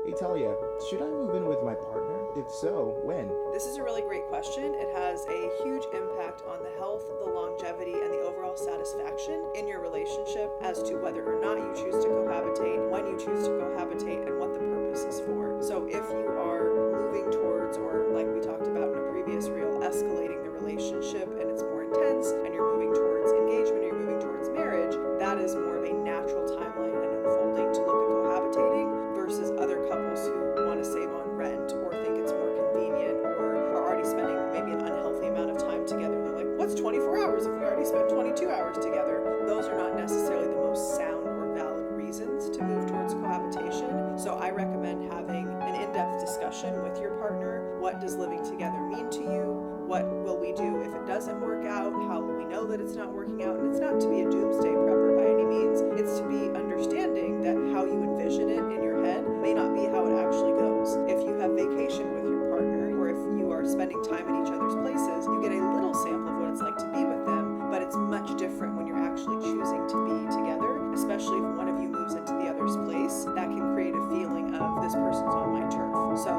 Hey Talia, should I move in with my partner? If so, when? This is a really great question. It has a huge impact on the health, the longevity, and the overall satisfaction in your relationship as to whether or not you choose to cohabitate, when you choose to cohabitate, and what the purpose is for. So, if you are moving towards, or like we talked about in a previous reel, escalating the relationship and it's more intense, and you're moving towards engagement, or you're moving towards marriage, that is more of a natural timeline and unfolding to look at cohabitating versus other couples who want to save on rent or think it's more convenient or are already spending maybe an unhealthy amount of time together. They're like, what's 24 hours if we already spent 22 hours together? Those are not necessarily the most sound or valid reasons to move towards cohabitation. So I recommend having an in-depth discussion with your partner. What does living together mean to you? What will we do if it doesn't work out? How will we know that it's not working out? And it's not to be a doomsday prepper by any means. It's to be understanding that how you envision it in your head may not be how it actually goes. If you have vacation with your partner, or if you are spending time at each other's places, you get a little sample of what it's like to be with them, but it's much different when you're actually choosing to be together, especially if one of you moves into the other's place. That can create a feeling of this person's on my turf. So,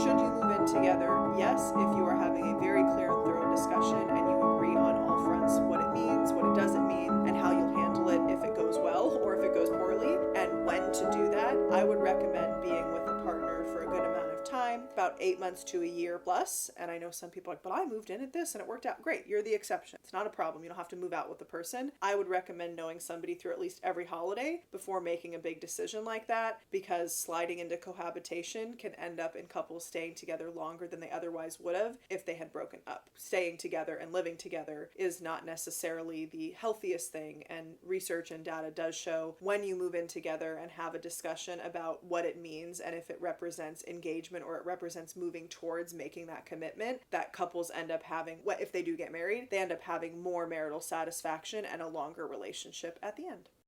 should you move in together? Yes, if you are having a very clear and thorough discussion and you agree on all fronts what it means, what it doesn't mean, and how you'll handle it if it goes well or if it goes poorly, and when to do that, I would recommend being with a partner for a good amount of time, about 8 months to a year plus. And I know some people are like, but I moved in at this and it worked out great. You're the exception. It's not a problem. You don't have to move out with the person. I would recommend knowing somebody through at least every holiday before making a big decision like that, because sliding into cohabitation can end up in couples staying together longer than they otherwise would have if they had broken up. Staying together and living together is not necessarily the healthiest thing, and research and data does show when you move in together and have a discussion about what it means and if it represents engagement or it represents moving towards making that commitment, that couples end up having, if they do get married, they end up having more marital satisfaction and a longer relationship at the end.